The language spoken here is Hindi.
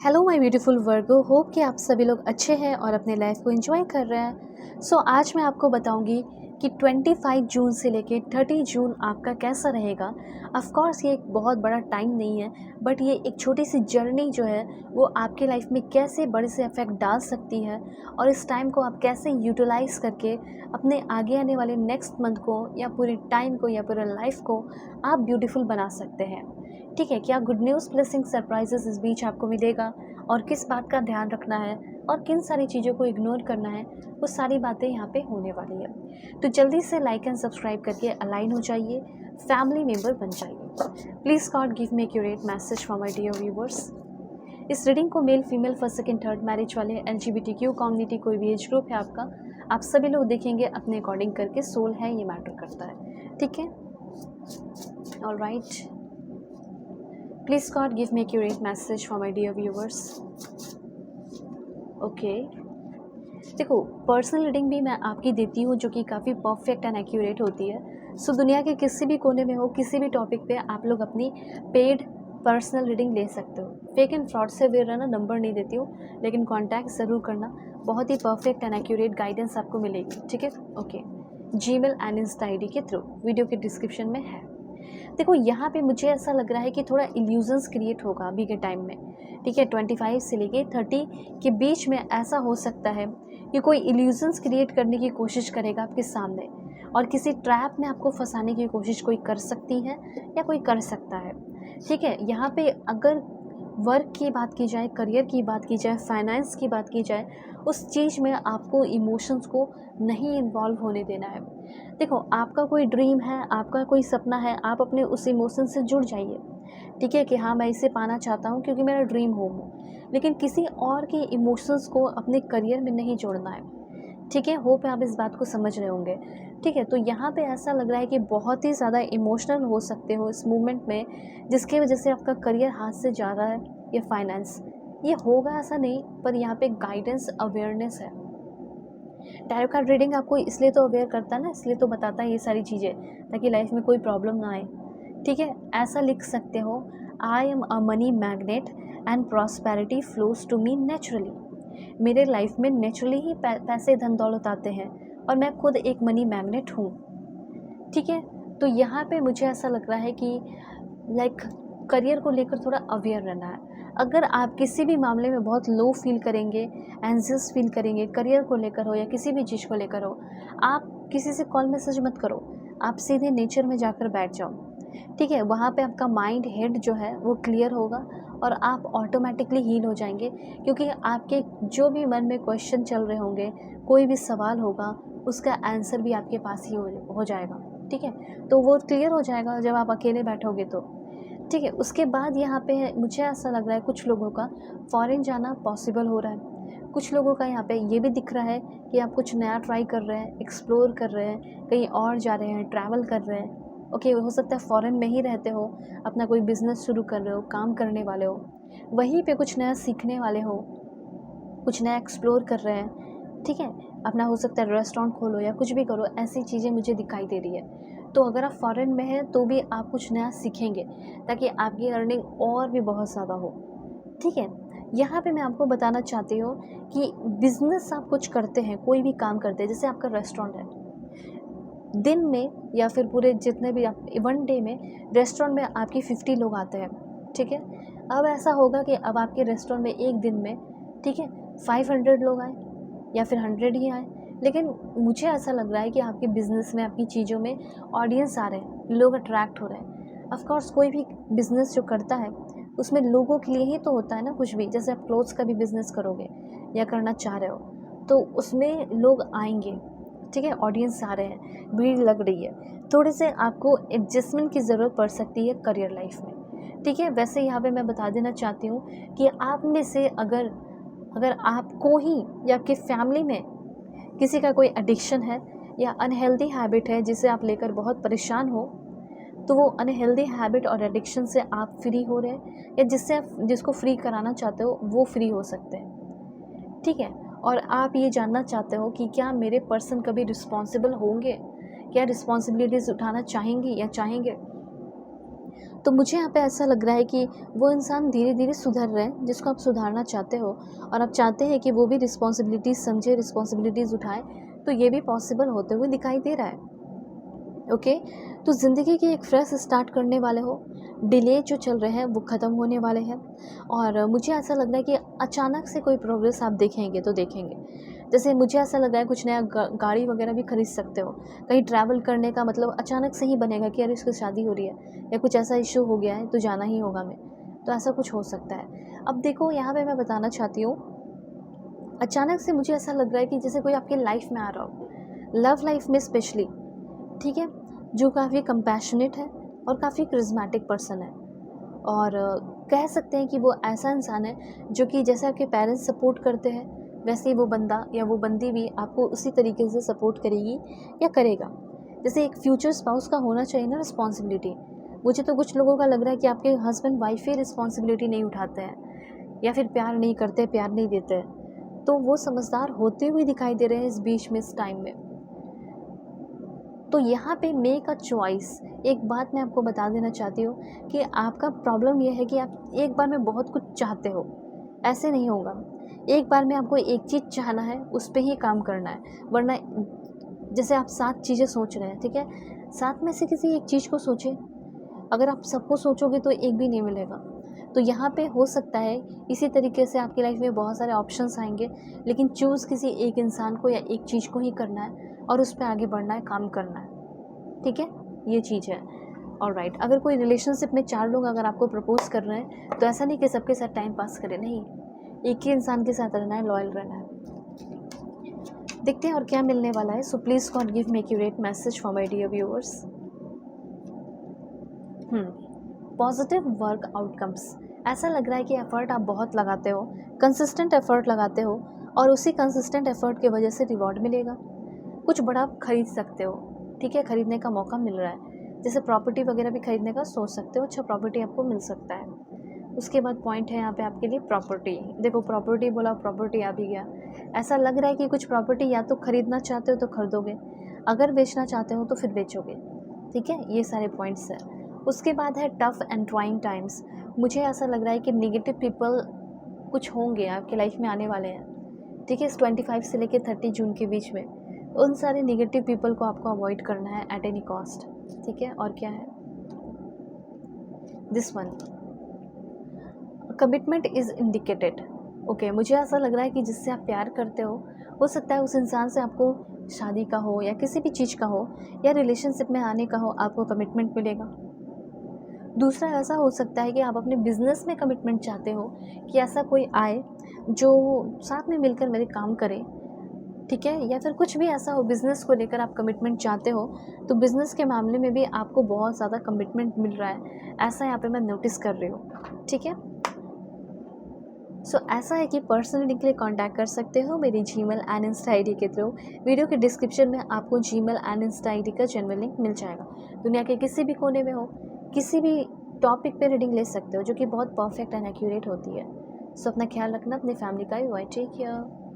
Hello my beautiful Virgo, hope कि आप सभी लोग अच्छे हैं और अपने लाइफ को एंजॉय कर रहे हैं। आज मैं आपको बताऊंगी कि 25 जून से लेके 30 जून आपका कैसा रहेगा। ऑफ कोर्स ये एक बहुत बड़ा टाइम नहीं है, बट ये एक छोटी सी जर्नी जो है वो आपके लाइफ में कैसे बड़े से इफेक्ट डाल सकती है और इस टाइम को आप कैसे यूटिलाइज़ करके अपने आगे आने वाले नेक्स्ट मंथ को या पूरे टाइम को या पूरे लाइफ को आप ब्यूटीफुल बना सकते हैं। ठीक है, क्या गुड न्यूज़ ब्लेसिंग सरप्राइजेस इस बीच आपको मिलेगा और किस बात का ध्यान रखना है और किन सारी चीज़ों को इग्नोर करना है, वो सारी बातें यहाँ पे होने वाली है। तो जल्दी से लाइक एंड सब्सक्राइब करके अलाइन हो जाइए, फैमिली मेम्बर बन जाइए। Please God give me accurate message for my dear viewers. इस रीडिंग को male female first second third marriage वाले LGBTQ कम्युनिटी कोई भी एज ग्रुप है आपका, आप सभी लोग देखेंगे अपने अकॉर्डिंग करके सोल है, ये मैटर करता है। ठीक है, alright, please God give me accurate message for my dear viewers. Okay, देखो पर्सनल रीडिंग भी मैं आपकी देती हूँ जो कि काफ़ी परफेक्ट एंड एक्यूरेट होती है। दुनिया के किसी भी कोने में हो, किसी भी टॉपिक पे आप लोग अपनी पेड पर्सनल रीडिंग ले सकते हो। फेक एंड फ्रॉड से अवेयर रहना, नंबर नहीं देती हूँ लेकिन कॉन्टैक्ट ज़रूर करना, बहुत ही परफेक्ट एंड एक्यूरेट गाइडेंस आपको मिलेगी। ठीक है, okay. Gmail and Insta ID के थ्रू, वीडियो के डिस्क्रिप्शन में है। देखो यहाँ पे मुझे ऐसा लग रहा है कि थोड़ा इल्यूजन्स क्रिएट होगा अभी के टाइम में। ठीक है, 25 से लेके 30 के बीच में ऐसा हो सकता है कि कोई इल्यूजन्स क्रिएट करने की कोशिश करेगा आपके सामने और किसी ट्रैप में आपको फंसाने की कोशिश कोई कर सकती है या कोई कर सकता है। ठीक है, यहाँ पे अगर वर्क की बात की जाए, करियर की बात की जाए, फाइनेंस की बात की जाए, उस चीज़ में आपको इमोशंस को नहीं इन्वॉल्व होने देना है। देखो आपका कोई ड्रीम है, आपका कोई सपना है, आप अपने उस इमोशन से जुड़ जाइए। ठीक है कि हाँ मैं इसे पाना चाहता हूँ क्योंकि मेरा ड्रीम होम हो, लेकिन किसी और के इमोशंस को अपने करियर में नहीं जोड़ना है। ठीक है, होप आप इस बात को समझ रहे होंगे। ठीक है, तो यहाँ पे ऐसा लग रहा है कि बहुत ही ज़्यादा इमोशनल हो सकते हो इस मूवमेंट में, जिसकी वजह से आपका करियर हाथ से जा रहा है या फाइनेंस। ये होगा ऐसा नहीं, पर यहाँ पे गाइडेंस अवेयरनेस है। टैरो कार्ड रीडिंग आपको इसलिए तो अवेयर करता है ना, इसलिए तो बताता है ये सारी चीज़ें ताकि लाइफ में कोई प्रॉब्लम ना आए। ठीक है, ऐसा लिख सकते हो, I am a money magnet and prosperity flows to me naturally. मेरे लाइफ में नेचुरली ही पैसे धन दौलत आते हैं और मैं खुद एक मनी मैग्नेट हूँ। ठीक है, तो यहाँ पे मुझे ऐसा लग रहा है कि लाइक करियर को लेकर थोड़ा अवेयर रहना है। अगर आप किसी भी मामले में बहुत लो फील करेंगे, एंजियस फील करेंगे, करियर को लेकर हो या किसी भी चीज़ को लेकर हो, आप किसी से कॉल मैसेज मत करो, आप सीधे नेचर में जाकर बैठ जाओ। ठीक है, वहाँ पे आपका माइंड हेड जो है वो क्लियर होगा और आप ऑटोमेटिकली हील हो जाएंगे, क्योंकि आपके जो भी मन में क्वेश्चन चल रहे होंगे, कोई भी सवाल होगा, उसका आंसर भी आपके पास ही हो जाएगा। ठीक है, तो वो क्लियर हो जाएगा जब आप अकेले बैठोगे तो। ठीक है, उसके बाद यहाँ पे मुझे ऐसा लग रहा है कुछ लोगों का फॉरेन जाना पॉसिबल हो रहा है। कुछ लोगों का यहाँ पे ये भी दिख रहा है कि आप कुछ नया ट्राई कर रहे हैं, एक्सप्लोर कर रहे हैं, कहीं और जा रहे हैं, ट्रैवल कर रहे हैं। ओके, हो सकता है फॉरेन में ही रहते हो, अपना कोई बिजनेस शुरू कर रहे हो, काम करने वाले हो, वहीं पे कुछ नया सीखने वाले हो, कुछ नया एक्सप्लोर कर रहे हैं। ठीक है, अपना हो सकता है रेस्टोरेंट खोलो या कुछ भी करो, ऐसी चीज़ें मुझे दिखाई दे रही है। तो अगर आप फॉरेन में हैं तो भी आप कुछ नया सीखेंगे ताकि आपकी अर्निंग और भी बहुत ज़्यादा हो। ठीक है, यहाँ पे मैं आपको बताना चाहती हूँ कि बिज़नेस आप कुछ करते हैं, कोई भी काम करते हैं, जैसे आपका रेस्टोरेंट है, दिन में या फिर पूरे जितने भी आप वन डे में रेस्टोरेंट में आपकी 50 लोग आते हैं। ठीक है, अब ऐसा होगा कि अब आपके रेस्टोरेंट में एक दिन में, ठीक है, 500 लोग आए या फिर 100 ही आए, लेकिन मुझे ऐसा लग रहा है कि आपके बिज़नेस में, आपकी चीज़ों में ऑडियंस आ रहे हैं, लोग अट्रैक्ट हो रहे हैं। ऑफ कोर्स कोई भी बिज़नेस जो करता है उसमें लोगों के लिए ही तो होता है ना कुछ भी। जैसे आप क्लोथ्स का भी बिज़नेस करोगे या करना चाह रहे हो तो उसमें लोग आएंगे। ठीक है, ऑडियंस आ रहे हैं, भीड़ लग रही है, थोड़े से आपको एडजस्टमेंट की ज़रूरत पड़ सकती है करियर लाइफ में। ठीक है, वैसे यहाँ पे मैं बता देना चाहती हूँ कि आप में से अगर अगर आपको ही या आपके फैमिली में किसी का कोई एडिक्शन है या अनहेल्दी हैबिट है जिसे आप लेकर बहुत परेशान हो, तो वो अनहेल्दी हैबिट और एडिक्शन से आप फ्री हो रहे हैं या जिससे आप जिसको फ्री कराना चाहते हो वो फ्री हो सकते हैं। ठीक है, और आप ये जानना चाहते हो कि क्या मेरे पर्सन कभी रिस्पॉन्सिबल होंगे, क्या रिस्पॉन्सिबिलिटीज़ उठाना चाहेंगी या चाहेंगे, तो मुझे यहाँ पे ऐसा लग रहा है कि वो इंसान धीरे धीरे सुधर रहे हैं जिसको आप सुधारना चाहते हो, और आप चाहते हैं कि वो भी रिस्पॉन्सिबिलिटीज़ समझे, रिस्पॉन्सिबिलिटीज़ उठाए, तो ये भी पॉसिबल होते हुए दिखाई दे रहा है। ओके, तो ज़िंदगी की एक फ्रेश स्टार्ट करने वाले हो, डिले जो चल रहे हैं वो ख़त्म होने वाले हैं, और मुझे ऐसा लग रहा है कि अचानक से कोई प्रोग्रेस आप देखेंगे तो देखेंगे। जैसे मुझे ऐसा लग रहा है कुछ नया गाड़ी वगैरह भी खरीद सकते हो, कहीं ट्रैवल करने का मतलब अचानक से ही बनेगा कि अरे इसकी शादी हो रही है या कुछ ऐसा इशू हो गया है तो जाना ही होगा हमें, तो ऐसा कुछ हो सकता है। अब देखो यहाँ पे मैं बताना चाहती हूँ, अचानक से मुझे ऐसा लग रहा है कि जैसे कोई आपकी लाइफ में आ रहा हो, लव लाइफ में स्पेशली, ठीक है, जो काफ़ी कंपैशनेट है और काफ़ी करिज्मेटिक पर्सन है, और कह सकते हैं कि वो ऐसा इंसान है जो कि जैसे आपके पेरेंट्स सपोर्ट करते हैं वैसे ही वो बंदा या वो बंदी भी आपको उसी तरीके से सपोर्ट करेगी या करेगा। जैसे एक फ्यूचर स्पाउस का होना चाहिए ना रिस्पॉन्सिबिलिटी, मुझे तो कुछ लोगों का लग रहा है कि आपके हस्बैंड वाइफ ही रिस्पॉन्सिबिलिटी नहीं उठाते हैं या फिर प्यार नहीं करते, प्यार नहीं देते, तो वो समझदार होते हुए दिखाई दे रहे हैं इस बीच में, इस टाइम में। तो यहाँ पे मेक अ चॉइस। एक बात मैं आपको बता देना चाहती हूँ कि आपका प्रॉब्लम यह है कि आप एक बार में बहुत कुछ चाहते हो, ऐसे नहीं होगा। एक बार में आपको एक चीज़ चाहना है, उस पे ही काम करना है, वरना जैसे आप 7 चीज़ें सोच रहे हैं, ठीक है, 7 में से किसी एक चीज़ को सोचें। अगर आप सबको सोचोगे तो एक भी नहीं मिलेगा। तो यहाँ पे हो सकता है इसी तरीके से आपकी लाइफ में बहुत सारे ऑप्शंस आएंगे, लेकिन चूज़ किसी एक इंसान को या एक चीज़ को ही करना है और उस पर आगे बढ़ना है, काम करना है, ठीक है, ये चीज़ है। ऑलराइट, अगर कोई रिलेशनशिप में 4 लोग अगर आपको प्रपोज कर रहे हैं तो ऐसा नहीं कि सबके साथ टाइम पास करें, नहीं, एक ही इंसान के साथ रहना है, लॉयल रहना है। देखते हैं और क्या मिलने वाला है। So please God give me accurate message for my dear viewers. Positive work outcomes. ऐसा लग रहा है कि एफ़र्ट आप बहुत लगाते हो, कंसिस्टेंट एफ़र्ट लगाते हो, और उसी कंसिस्टेंट एफ़र्ट की वजह से रिवॉर्ड मिलेगा। कुछ बड़ा आप खरीद सकते हो, ठीक है, ख़रीदने का मौका मिल रहा है, जैसे प्रॉपर्टी वगैरह भी खरीदने का सोच सकते हो, अच्छा प्रॉपर्टी आपको मिल सकता है। उसके बाद पॉइंट है यहाँ पे आपके लिए प्रॉपर्टी। देखो प्रॉपर्टी बोला, प्रॉपर्टी आ भी गया। ऐसा लग रहा है कि कुछ प्रॉपर्टी या तो खरीदना चाहते हो तो खरीदोगे, अगर बेचना चाहते हो तो फिर बेचोगे, ठीक है, ये सारे पॉइंट्स हैं। उसके बाद है टफ एंड ट्राइंग टाइम्स। मुझे ऐसा लग रहा है कि नेगेटिव पीपल कुछ होंगे आपके लाइफ में आने वाले हैं, ठीक है, इस 25 से लेकर 30 जून के बीच में उन सारे नेगेटिव पीपल को आपको अवॉइड करना है एट एनी कॉस्ट, ठीक है। और क्या है, this one, commitment is indicated. Okay, मुझे ऐसा लग रहा है कि जिससे आप प्यार करते हो सकता है उस इंसान से आपको शादी का हो या किसी भी चीज़ का हो या रिलेशनशिप में आने का हो, आपको कमिटमेंट मिलेगा। दूसरा ऐसा हो सकता है कि आप अपने बिजनेस में कमिटमेंट चाहते हो कि ऐसा कोई आए जो साथ में मिलकर मेरे काम करे, ठीक है, या फिर कुछ भी ऐसा हो बिज़नेस को लेकर आप कमिटमेंट चाहते हो, तो बिज़नेस के मामले में भी आपको बहुत ज़्यादा कमिटमेंट मिल रहा है, ऐसा यहाँ पे मैं नोटिस कर रही हूँ, ठीक है। सो ऐसा है कि पर्सनल रीडिंग के लिए कांटेक्ट कर सकते हो मेरी जीमेल एंड इंस्टा आईडी के थ्रू। वीडियो के डिस्क्रिप्शन में आपको जीमेल एंड इंस्टा आईडी का जेन्युइन लिंक मिल जाएगा। दुनिया के किसी भी कोने में हो, किसी भी टॉपिक पे रीडिंग ले सकते हो, जो कि बहुत परफेक्ट एंड एक्यूरेट होती है। सो अपना ख्याल रखना, अपनी फैमिली का भी। Take care.